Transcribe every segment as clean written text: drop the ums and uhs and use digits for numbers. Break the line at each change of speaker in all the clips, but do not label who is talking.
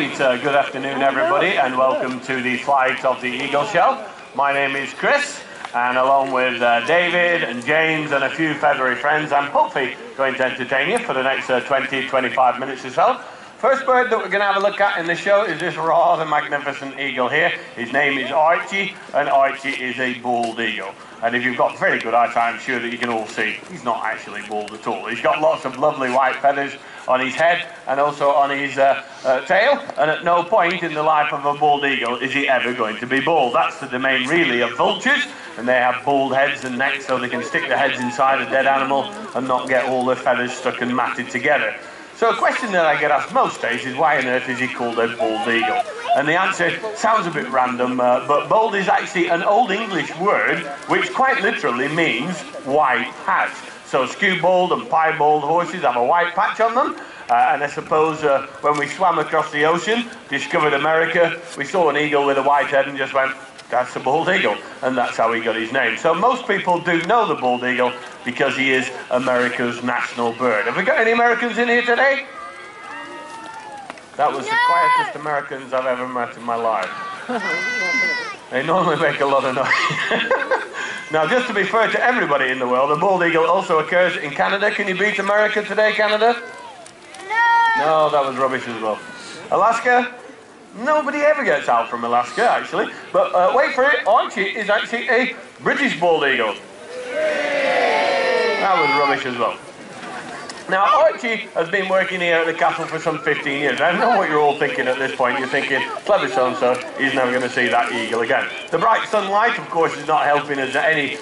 Right, good afternoon everybody and welcome to the Flight of the Eagle show. My name is Chris and along with David and James and a few feathery friends, I'm hopefully going to entertain you for the next 20-25 minutes or so. First bird that we're going to have a look at in the show is this rather magnificent eagle here. His name is Archie, and Archie is a bald eagle. And if you've got very good eyesight, I'm sure that you can all see he's not actually bald at all. He's got lots of lovely white feathers on his head and also on his tail, and at no point in the life of a bald eagle is he ever going to be bald. That's the domain really of vultures, and they have bald heads and necks so they can stick their heads inside a dead animal and not get all their feathers stuck and matted together. So a question that I get asked most days is why on earth is he called a bald eagle? And the answer sounds a bit random, but bald is actually an Old English word which quite literally means white patch. So skewbald and piebald horses have a white patch on them. And I suppose when we swam across the ocean, discovered America, we saw an eagle with a white head and just went, that's a bald eagle, and that's how he got his name. So most people do know the bald eagle because he is America's national bird. Have we got any Americans in here today? That was the quietest Americans I've ever met in my life. They normally make a lot of noise. Now, just to be fair to everybody in the world, the bald eagle also occurs in Canada. Can you beat America today, Canada? No, that was rubbish as well. Alaska? Nobody ever gets out from Alaska, actually. But wait for it, Archie is actually a British bald eagle. That was rubbish as well. Now, Archie has been working here at the castle for some 15 years. I know what you're all thinking at this point. You're thinking, clever so-and-so, he's never going to see that eagle again. The bright sunlight, of course, is not helping us any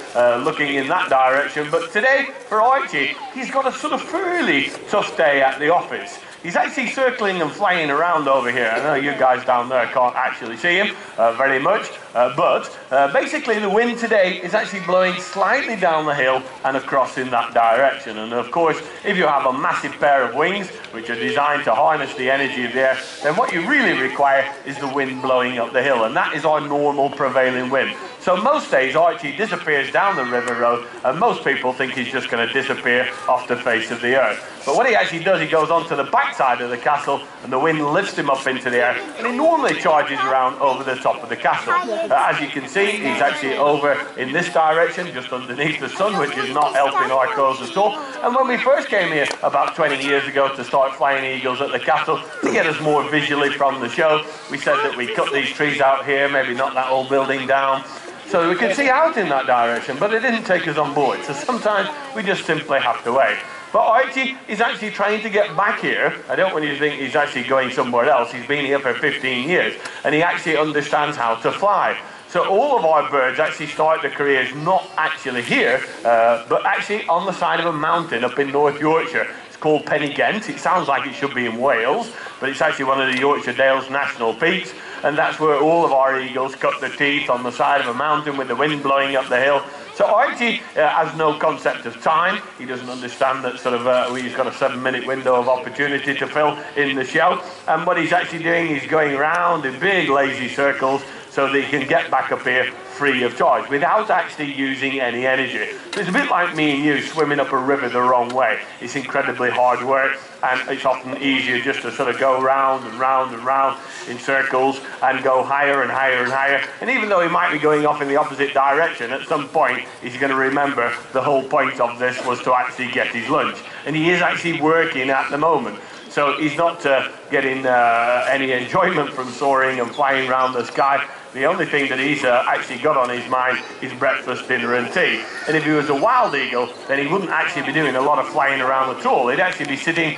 looking in that direction. But today, for Archie, he's got a sort of fairly tough day at the office. He's actually circling and flying around over here. I know you guys down there can't actually see him very much, but basically the wind today is actually blowing slightly down the hill and across in that direction. And of course, if you have a massive pair of wings, which are designed to harness the energy of the air, then what you really require is the wind blowing up the hill, and that is our normal prevailing wind. So most days Archie disappears down the river road, and most people think he's just going to disappear off the face of the earth. But what he actually does, he goes onto the backside of the castle, and the wind lifts him up into the air, and he normally charges around over the top of the castle. As you can see, he's actually over in this direction, just underneath the sun, which is not helping our cause at all. And when we first came here about 20 years ago to start flying eagles at the castle, to get us more visually from the show, we said that we cut these trees out here, maybe knock that old building down, so we could see out in that direction, but it didn't take us on board. So sometimes we just simply have to wait. But Archie is actually trying to get back here. I don't want you to think he's actually going somewhere else. He's been here for 15 years, and he actually understands how to fly. So all of our birds actually start their careers not actually here, but actually on the side of a mountain up in North Yorkshire. It's called Pen y Ghent. It sounds like it should be in Wales, but it's actually one of the Yorkshire Dales national peaks. And that's where all of our eagles cut their teeth, on the side of a mountain with the wind blowing up the hill. So Archie has no concept of time. He doesn't understand that sort of he's got a 7-minute window of opportunity to fill in the show. And what he's actually doing is going round in big lazy circles so that he can get back up here free of charge without actually using any energy. So it's a bit like me and you swimming up a river the wrong way. It's incredibly hard work, and it's often easier just to sort of go round and round and round in circles and go higher and higher and higher. And even though he might be going off in the opposite direction, at some point he's going to remember the whole point of this was to actually get his lunch. And he is actually working at the moment. So he's not getting any enjoyment from soaring and flying around the sky. The only thing that he's actually got on his mind is breakfast, dinner and tea. And if he was a wild eagle, then he wouldn't actually be doing a lot of flying around at all. He'd actually be sitting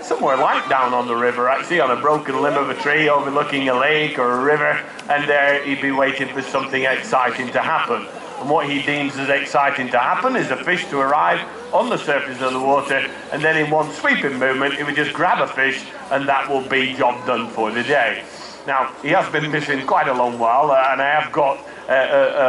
somewhere like down on the river, actually on a broken limb of a tree overlooking a lake or a river, and there he'd be waiting for something exciting to happen. And what he deems as exciting to happen is a fish to arrive on the surface of the water, and then in one sweeping movement he would just grab a fish, and that will be job done for the day. Now, he has been missing quite a long while, and I have got,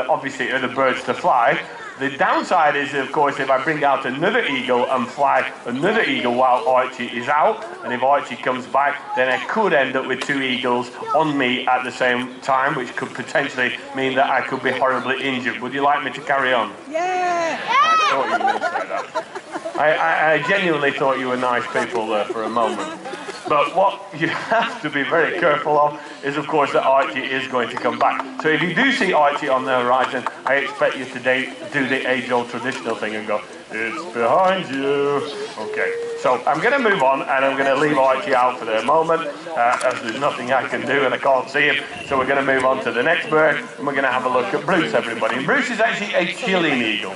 obviously, other birds to fly. The downside is, of course, if I bring out another eagle and fly another eagle while Archie is out, and if Archie comes back, then I could end up with 2 eagles on me at the same time, which could potentially mean that I could be horribly injured. Would you like me to carry on?
Yeah!
I thought you were going to say that. I genuinely thought you were nice people there for a moment. But what you have to be very careful of is, of course, that Archie is going to come back. So if you do see Archie on the horizon, I expect you today do the age-old traditional thing and go, "It's behind you." Okay, so I'm going to move on, and I'm going to leave Archie out for the moment, as there's nothing I can do and I can't see him. So we're going to move on to the next bird, and we're going to have a look at Bruce, everybody. And Bruce is actually a Chilean eagle.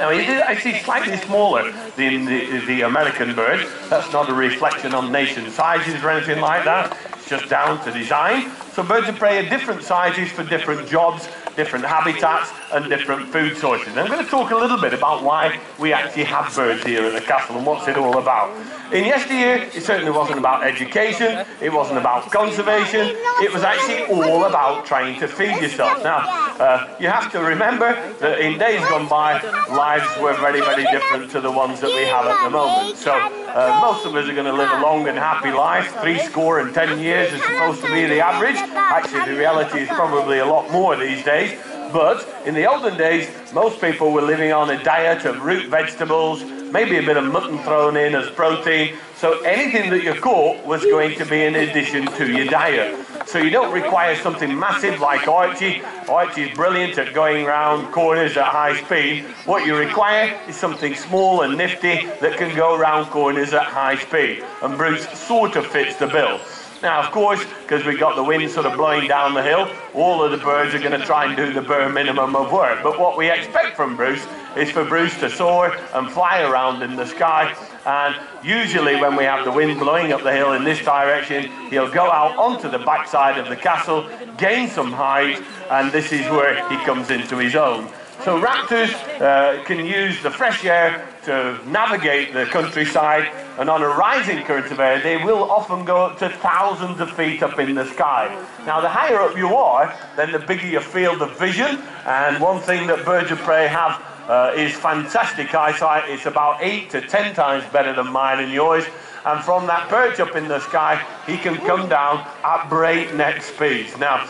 Now, he is actually slightly smaller than the American bird. That's not a reflection on nation sizes or anything like that. It's just down to design. So birds of prey are different sizes for different jobs, different habitats, and different food sources. And I'm going to talk a little bit about why we actually have birds here at the castle and what's it all about. In yesteryear, it certainly wasn't about education, it wasn't about conservation, it was actually all about trying to feed yourself. Now, you have to remember that in days gone by, lives were very, very different to the ones that we have at the moment. So, most of us are going to live a long and happy life. 70 years is supposed to be the average. Actually, the reality is probably a lot more these days. But in the olden days, most people were living on a diet of root vegetables, maybe a bit of mutton thrown in as protein. So anything that you caught was going to be in addition to your diet. So you don't require something massive like Archie. Archie's brilliant at going around corners at high speed. What you require is something small and nifty that can go around corners at high speed. And Bruce sort of fits the bill. Now, of course, because we've got the wind sort of blowing down the hill, all of the birds are going to try and do the bare minimum of work. But what we expect from Bruce is for Bruce to soar and fly around in the sky. And usually when we have the wind blowing up the hill in this direction, he'll go out onto the backside of the castle, gain some height, and this is where he comes into his own. So raptors can use the fresh air to navigate the countryside, and on a rising current of air, they will often go up to thousands of feet up in the sky. Now, the higher up you are, then the bigger your field of vision, and one thing that birds of prey have is fantastic eyesight. It's about 8 to 10 times better than mine and yours. And from that perch up in the sky, he can come down at breakneck speeds. Now,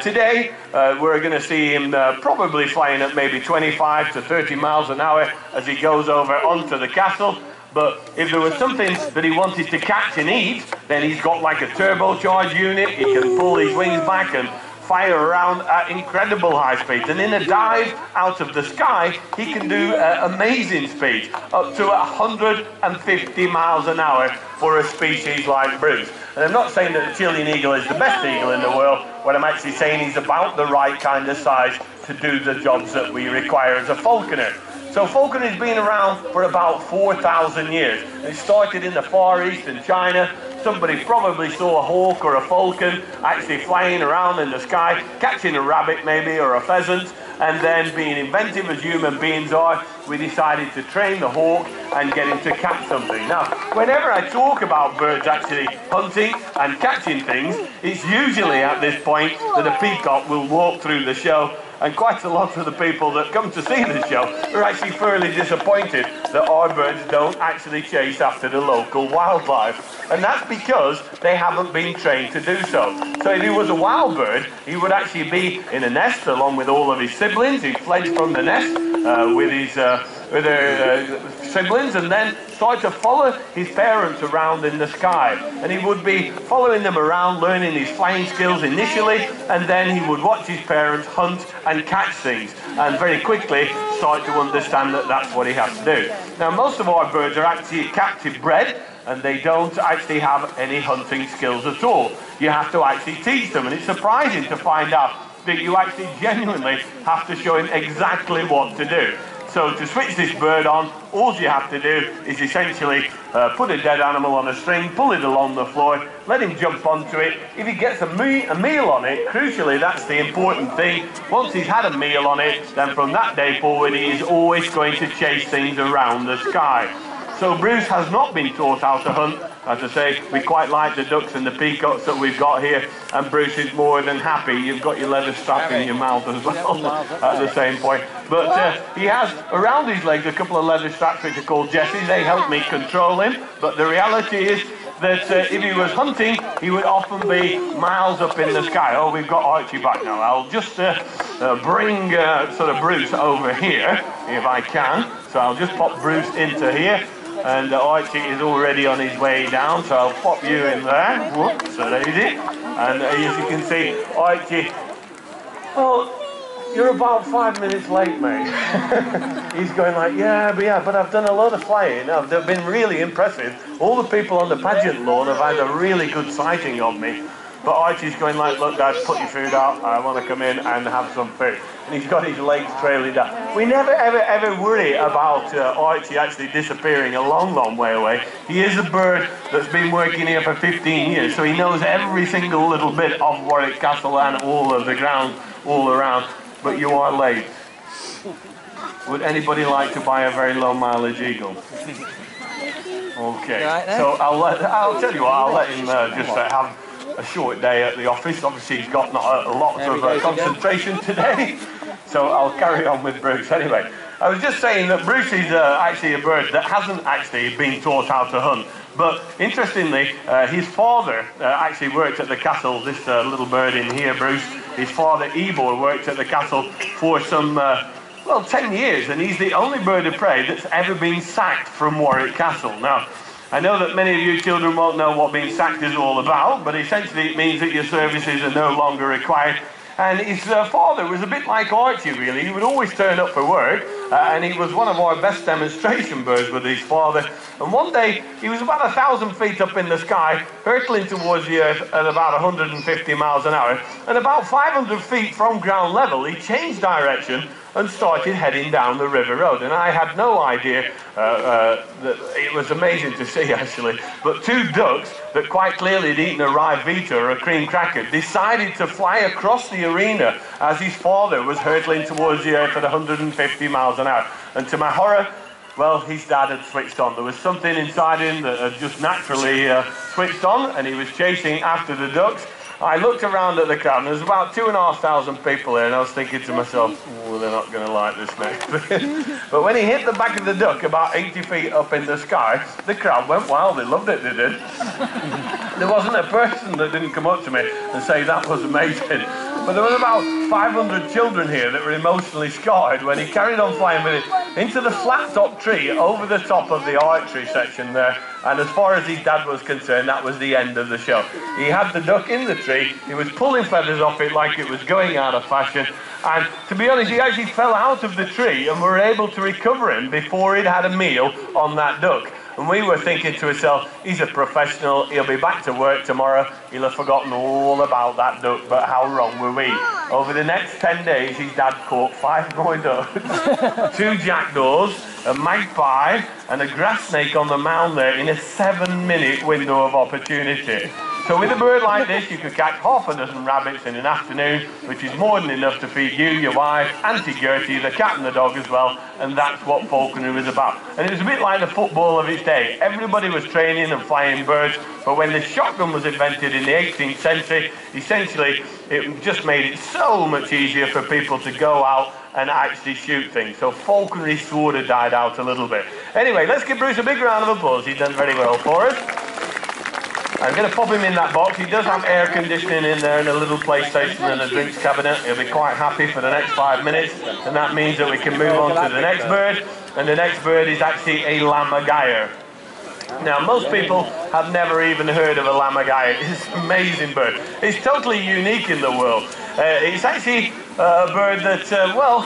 today, we're going to see him probably flying at maybe 25 to 30 miles an hour as he goes over onto the castle. But if there was something that he wanted to catch and eat, then he's got like a turbocharged unit. He can pull his wings back and fire around at incredible high speeds. And in a dive out of the sky, he can do amazing speeds, up to 150 miles an hour for a species like Bruce. And I'm not saying that the Chilean eagle is the best eagle in the world. What I'm actually saying is about the right kind of size to do the jobs that we require as a falconer. So falconry has been around for about 4,000 years. It started in the Far East in China. Somebody probably saw a hawk or a falcon actually flying around in the sky, catching a rabbit maybe or a pheasant, and then being inventive as human beings are, we decided to train the hawk and get him to catch something. Now, whenever I talk about birds actually hunting and catching things, it's usually at this point that a peacock will walk through the show, and quite a lot of the people that come to see the show are actually fairly disappointed that our birds don't actually chase after the local wildlife. And that's because they haven't been trained to do so. So if he was a wild bird, he would actually be in a nest along with all of his siblings. He'd fledge from the nest with their siblings, and then start to follow his parents around in the sky. And he would be following them around, learning his flying skills initially, and then he would watch his parents hunt and catch things, and very quickly start to understand that that's what he has to do. Now, most of our birds are actually captive bred, and they don't actually have any hunting skills at all. You have to actually teach them, and it's surprising to find out that you actually genuinely have to show him exactly what to do. So to switch this bird on, all you have to do is essentially put a dead animal on a string, pull it along the floor, let him jump onto it. If he gets a meal on it, crucially that's the important thing, once he's had a meal on it, then from that day forward he is always going to chase things around the sky. So Bruce has not been taught how to hunt. As I say, we quite like the ducks and the peacocks that we've got here, and Bruce is more than happy. You've got your leather strap in your mouth as well at the same point. But he has around his legs a couple of leather straps which are called Jesses. They help me control him. But the reality is that if he was hunting, he would often be miles up in the sky. Oh, we've got Archie back now. I'll just bring sort of Bruce over here, if I can. So I'll just pop Bruce into here. and Archie is already on his way down, so I'll pop you in there. Whoops, so daisy. And as you can see, Archie, well, you're about 5 minutes late, mate. He's going like, yeah, but I've done a lot of flying. They've been really impressive. All the people on the pageant lawn have had a really good sighting of me. But Archie's going like, look, Dad, put your food out. I want to come in and have some food. And he's got his legs trailing down. We never, ever worry about Archie actually disappearing a long, long way away. He is a bird that's been working here for 15 years, so he knows every single little bit of Warwick Castle and all of the ground all around. But you are late. Would anybody like to buy a very low mileage eagle? Okay, so I'll tell you what, I'll let him just have a short day at the office. Obviously he's got not a lot of concentration today, so I'll carry on with Bruce. Anyway, I was just saying that Bruce is actually a bird that hasn't actually been taught how to hunt. But interestingly, his father actually worked at the castle. This little bird in here, Bruce, his father Ebor worked at the castle for some, well, 10 years, and he's the only bird of prey that's ever been sacked from Warwick Castle. Now, I know that many of you children won't know what being sacked is all about, but essentially it means that your services are no longer required. And his father was a bit like Archie, really. He would always turn up for work, and he was one of our best demonstration birds with his father. And one day, he was about 1,000 feet up in the sky, hurtling towards the earth at about 150 miles an hour. And about 500 feet from ground level, he changed direction and started heading down the River Road. And I had no idea that it was amazing to see, actually. But two ducks that quite clearly had eaten a rye vita or a cream cracker decided to fly across the arena as his father was hurtling towards the earth at 150 miles an hour. And to my horror, well, his dad had switched on. There was something inside him that had just naturally switched on, and he was chasing after the ducks. I looked around at the crowd, and there was about 2,500 people there, and I was thinking to myself, oh, they're not going to like this next bit. But when he hit the back of the duck about 80 feet up in the sky, the crowd went wild. They loved it, they did. There wasn't a person that didn't come up to me and say that was amazing. But there was about 500 children here that were emotionally scarred when he carried on flying with it into the flat-top tree over the top of the archery section there. And as far as his dad was concerned, that was the end of the show. He had the duck in the tree, he was pulling feathers off it like it was going out of fashion, and to be honest, he actually fell out of the tree and we were able to recover him before he'd had a meal on that duck. And we were thinking to ourselves, he's a professional, he'll be back to work tomorrow, he'll have forgotten all about that duck, but how wrong were we? Over the next 10 days, his dad caught 5 more ducks, 2 jackdaws, a magpie, and a grass snake on the mound there in a 7-minute window of opportunity. So with a bird like this, you could catch half a dozen rabbits in an afternoon, which is more than enough to feed you, your wife, Auntie Gertie, the cat and the dog as well, and that's what falconry was about. And it was a bit like the football of its day. Everybody was training and flying birds, but when the shotgun was invented in the 18th century, essentially it just made it so much easier for people to go out and actually shoot things. So falconry sort of died out a little bit. Anyway, let's give Bruce a big round of applause. He's done very well for us. I'm going to pop him in that box. He does have air conditioning in there and a little PlayStation and a drinks cabinet. He'll be quite happy for the next 5 minutes, and that means that we can move on to the next bird. And the next bird is actually a lammergeier. Now, most people have never even heard of a lammergeier. It's an amazing bird. It's totally unique in the world. It's actually a bird that, well,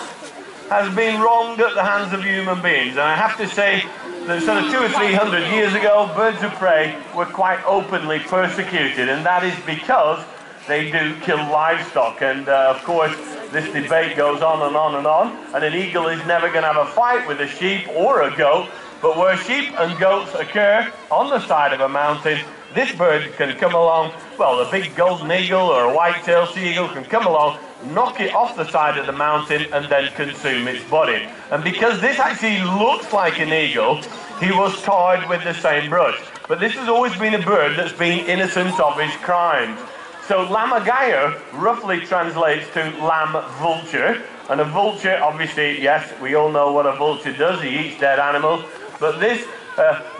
has been wronged at the hands of human beings. And I have to say that sort of 200 or 300 years ago, birds of prey were quite openly persecuted, and that is because they do kill livestock. And of course, this debate goes on and on and on, and an eagle is never going to have a fight with a sheep or a goat, but where sheep and goats occur on the side of a mountain, this bird can come along, well, a big golden eagle or a white-tailed sea eagle can come along, knock it off the side of the mountain and then consume its body. And because this actually looks like an eagle, he was tarred with the same brush. But this has always been a bird that's been innocent of his crimes. So lammergeier roughly translates to lamb vulture. And a vulture, obviously, yes, we all know what a vulture does. He eats dead animals. But this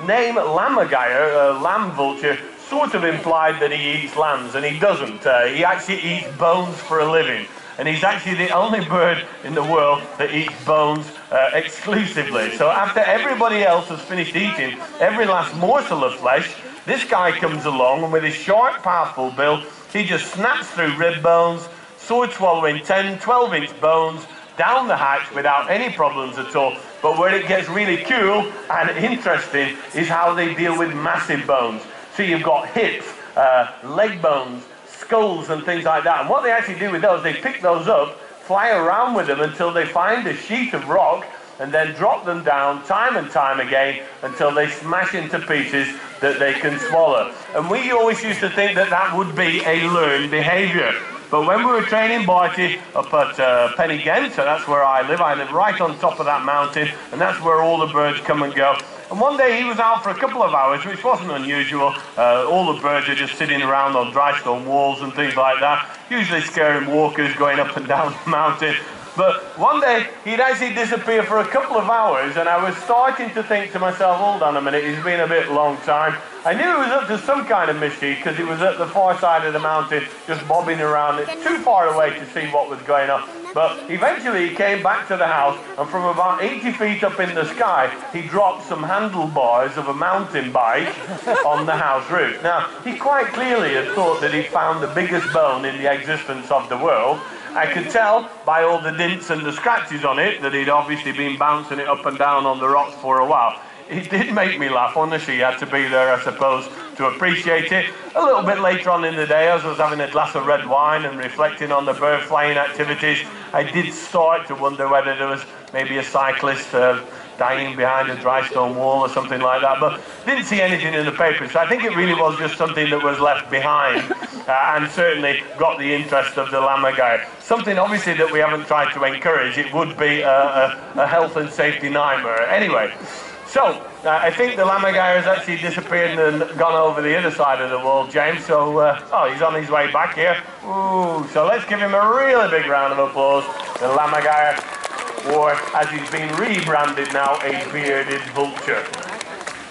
name lammergeier, lamb vulture, sort of implied that he eats lambs, and he doesn't. He actually eats bones for a living. and he's actually the only bird in the world that eats bones exclusively. So after everybody else has finished eating every last morsel of flesh, this guy comes along, and with his sharp, powerful bill, he just snaps through rib bones, sword swallowing 10, 12-inch bones down the hatch without any problems at all. But where it gets really cool and interesting is how they deal with massive bones. So you've got hips, leg bones, skulls and things like that. And what they actually do with those, they pick those up, fly around with them until they find a sheet of rock, and then drop them down time and time again until they smash into pieces that they can swallow. And we always used to think that that would be a learned behaviour. But when we were training Barty up at Pen y Ghent, so that's where I live right on top of that mountain, and that's where all the birds come and go. And one day he was out for a couple of hours, which wasn't unusual. All the birds are just sitting around on dry stone walls and things like that, usually scaring walkers going up and down the mountain. But one day, he'd actually disappear for a couple of hours, and I was starting to think to myself, hold on a minute, it's been a bit long time. I knew he was up to some kind of mischief, because he was at the far side of the mountain, just bobbing around. It's too far away to see what was going on. But eventually, he came back to the house, and from about 80 feet up in the sky, he dropped some handlebars of a mountain bike on the house roof. Now, he quite clearly had thought that he'd found the biggest bone in the existence of the world. I could tell by all the dints and the scratches on it that he'd obviously been bouncing it up and down on the rocks for a while. It did make me laugh, honestly. You had to be there, I suppose, to appreciate it. A little bit later on in the day, as I was having a glass of red wine and reflecting on the bird flying activities, I did start to wonder whether there was maybe a cyclist dying behind a dry stone wall or something like that, but didn't see anything in the paper. So I think it really was just something that was left behind and certainly got the interest of the lammergeier. Something obviously that we haven't tried to encourage. It would be a health and safety nightmare. Anyway, so I think the lammergeier has actually disappeared and gone over the other side of the wall, James. So, oh, he's on his way back here. Ooh, so let's give him a really big round of applause. The lammergeier, or as he's been rebranded now, a bearded vulture.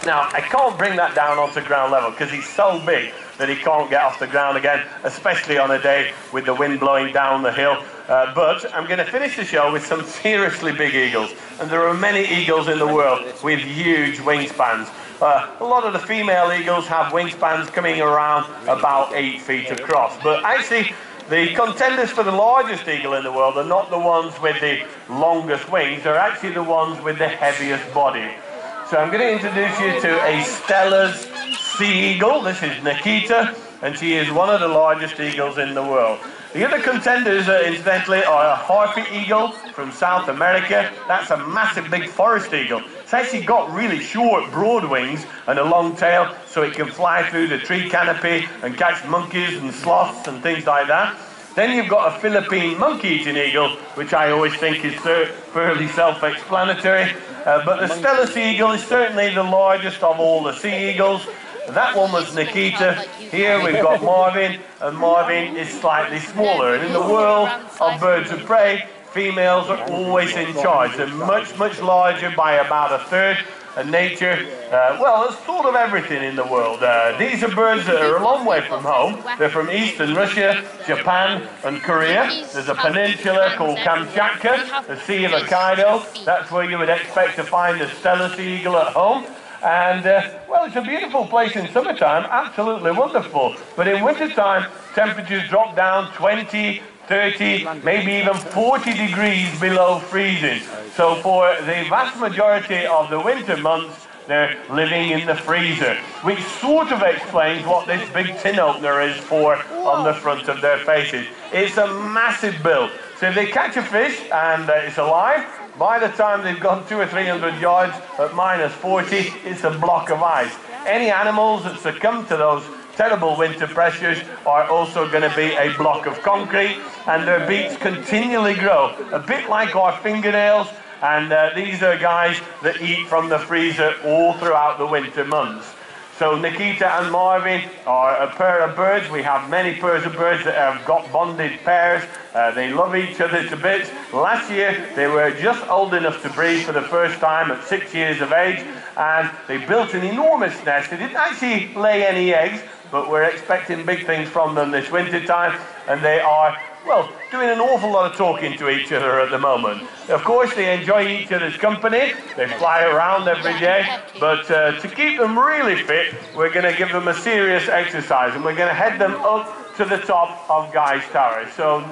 Now, I can't bring that down onto ground level because he's so big that he can't get off the ground again, especially on a day with the wind blowing down the hill. But I'm going to finish the show with some seriously big eagles. And there are many eagles in the world with huge wingspans. A lot of the female eagles have wingspans coming around about 8 feet across. But actually, the contenders for the largest eagle in the world are not the ones with the longest wings, they're actually the ones with the heaviest body. So I'm going to introduce you to a Steller's sea eagle. This is Nikita, and she is one of the largest eagles in the world. The other contenders, incidentally, are a harpy eagle from South America. That's a massive big forest eagle. It's actually got really short, broad wings and a long tail, so it can fly through the tree canopy and catch monkeys and sloths and things like that. Then you've got a Philippine monkey-eating eagle, which I always think is fairly self-explanatory. But the Steller sea eagle is certainly the largest of all the sea eagles. That one was Nikita. Here we've got Marvin, and Marvin is slightly smaller. And in the world of birds of prey, females are always in charge. They're much, much larger by about a third. And nature, well, there's sort of everything in the world. These are birds that are a long way from home. They're from Eastern Russia, Japan, and Korea. There's a peninsula called Kamchatka, the Sea of Hokkaido. That's where you would expect to find the Steller sea eagle at home. And, well, it's a beautiful place in summertime, absolutely wonderful. But in wintertime, temperatures drop down 20, 30, maybe even 40 degrees below freezing. So for the vast majority of the winter months, they're living in the freezer, which sort of explains what this big tin opener is for on the front of their faces. It's a massive bill. So if they catch a fish and it's alive, by the time they've gone 200 or 300 yards at -40, it's a block of ice. Any animals that succumb to those terrible winter pressures are also going to be a block of concrete, and their beaks continually grow, a bit like our fingernails, and these are guys that eat from the freezer all throughout the winter months. So Nikita and Marvin are a pair of birds. We have many pairs of birds that have got bonded pairs. They love each other to bits. Last year, they were just old enough to breed for the first time at 6 years of age, and they built an enormous nest. They didn't actually lay any eggs, but we're expecting big things from them this winter time, and they are well, doing an awful lot of talking to each other at the moment. Of course, they enjoy each other's company. They fly around every day. But to keep them really fit, we're going to give them a serious exercise, and we're going to head them up to the top of Guy's Tower. So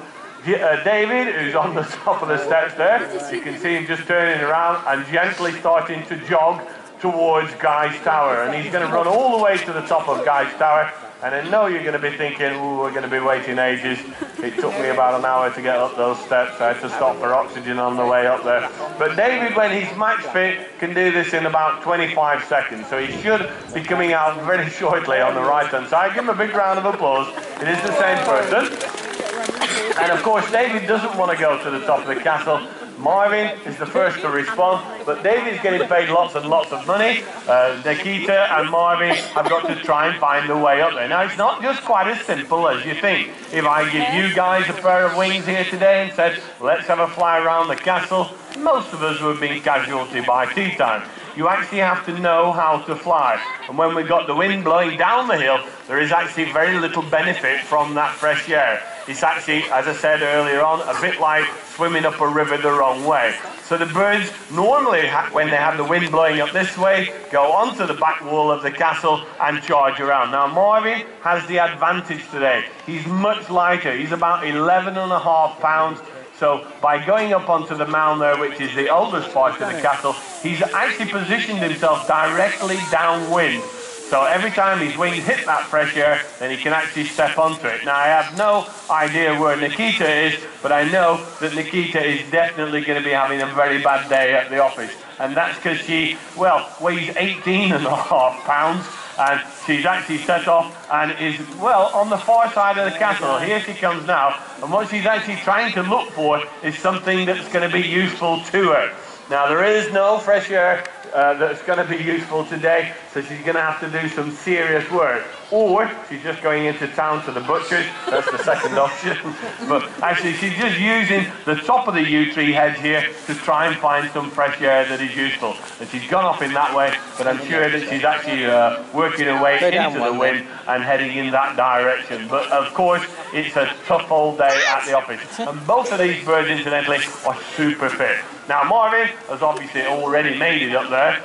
David, who's on the top of the steps there, you can see him just turning around and gently starting to jog towards Guy's Tower. And he's going to run all the way to the top of Guy's Tower. And I know you're going to be thinking, ooh, we're going to be waiting ages. It took me about an hour to get up those steps. I had to stop for oxygen on the way up there. But David, when he's match fit, can do this in about 25 seconds. So he should be coming out very shortly on the right-hand side. Give him a big round of applause. It is the same person. And of course, David doesn't want to go to the top of the castle. Marvin is the first to respond, but David's getting paid lots and lots of money. Nikita and Marvin have got to try and find the way up there. Now, it's not just quite as simple as you think. If I give you guys a pair of wings here today and said, let's have a fly around the castle, most of us would be casualty by tea time. You actually have to know how to fly. And when we've got the wind blowing down the hill, there is actually very little benefit from that fresh air. It's actually, as I said earlier on, a bit like swimming up a river the wrong way. So the birds normally, when they have the wind blowing up this way, go onto the back wall of the castle and charge around. Now Marvin has the advantage today. He's much lighter. He's about 11.5 pounds. So by going up onto the mound there, which is the oldest part of the castle, he's actually positioned himself directly downwind. So every time his wings hit that fresh air, then he can actually step onto it. Now I have no idea where Nikita is, but I know that Nikita is definitely going to be having a very bad day at the office. And that's because she, well, weighs 18.5 pounds. And she's actually set off and is, well, on the far side of the castle. Here she comes now. And what she's actually trying to look for is something that's going to be useful to her. Now, there is no fresh air that's going to be useful today, so she's going to have to do some serious work. Or she's just going into town to the butcher's. That's the second option. But actually, she's just using the top of the yew tree hedge here to try and find some fresh air that is useful. And she's gone off in that way, but I'm sure that she's actually working her way into the wind and heading in that direction. But of course, it's a tough old day at the office. And both of these birds, incidentally, are super fit. Now Marvin has obviously already made it up there.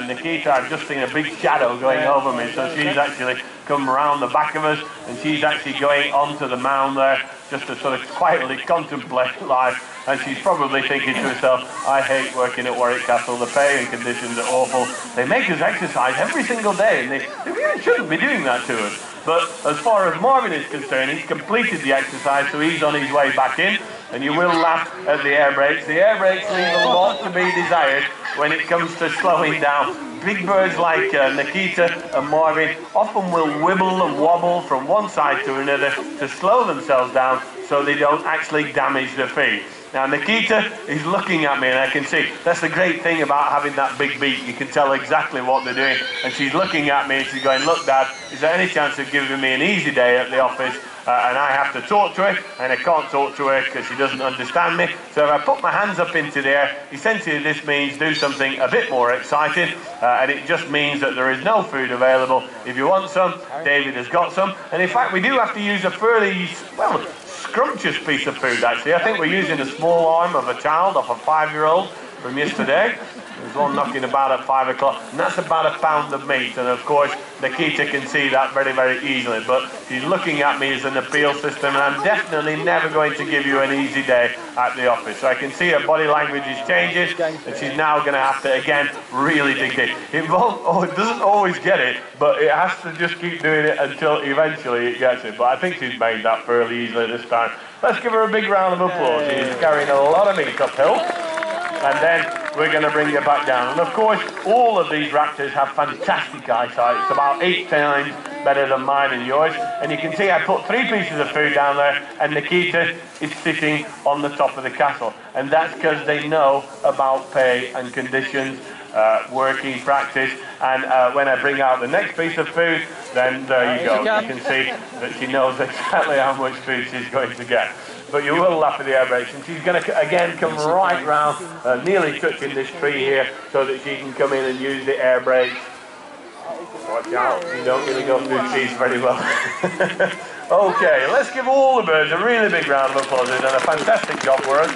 Nikita, I've just seen a big shadow going over me, so she's actually come around the back of us, and she's actually going onto the mound there just to sort of quietly contemplate life. And she's probably thinking to herself, I hate working at Warwick Castle, the pay and conditions are awful. They make us exercise every single day, and they really shouldn't be doing that to us. But as far as Marvin is concerned, he's completed the exercise, so he's on his way back in. And you will laugh at the air brakes. The air brakes leave a lot to be desired when it comes to slowing down. Big birds like Nikita and Marvin often will wibble and wobble from one side to another to slow themselves down so they don't actually damage their feet. Now Nikita is looking at me, and I can see, that's the great thing about having that big beak. You can tell exactly what they're doing. And she's looking at me and she's going, look Dad, is there any chance of giving me an easy day at the office? And I have to talk to her, and I can't talk to her because she doesn't understand me. So if I put my hands up into the air, essentially this means do something a bit more exciting, and it just means that there is no food available. If you want some, David has got some. And in fact, we do have to use a fairly, well, scrumptious piece of food actually. I think we're using a small arm of a child off a 5-year-old from yesterday. There's one knocking about at 5 o'clock, and that's about a pound of meat. And of course, Nikita can see that very, very easily. But she's looking at me as an appeal system, and I'm definitely never going to give you an easy day at the office. So I can see her body language is changing, and she's now going to have to, again, really dig in. It doesn't always get it, but it has to just keep doing it until eventually it gets it. But I think she's made that fairly easily this time. Let's give her a big round of applause. She's carrying a lot of meat uphill. And then we're going to bring you back down. And of course, all of these raptors have fantastic eyesight. It's about 8 times better than mine and yours. And you can see I put 3 pieces of food down there, and Nikita is sitting on the top of the castle. And that's because they know about pay and conditions, working practice. And when I bring out the next piece of food, then there you go. You can see that she knows exactly how much food she's going to get. But you will laugh at the air brakes, and she's going to again come right round, nearly touching this tree here, so that she can come in and use the air brakes. Watch out, you don't really go through trees very well. Okay, let's give all the birds a really big round of applause. They've done a fantastic job for us.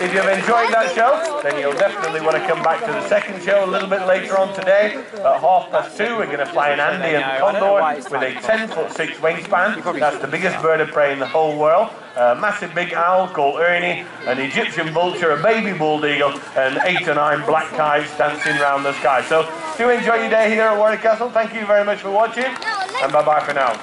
If you've enjoyed that show, then you'll definitely want to come back to the second show a little bit later on today. At 2:30, we're going to fly an Andean condor with a 10'6" wingspan. That's the biggest bird of prey in the whole world. A massive big owl called Ernie, an Egyptian vulture, a baby bald eagle, and 8 or 9 black kites dancing around the sky. So do enjoy your day here at Warwick Castle. Thank you very much for watching, and bye-bye for now.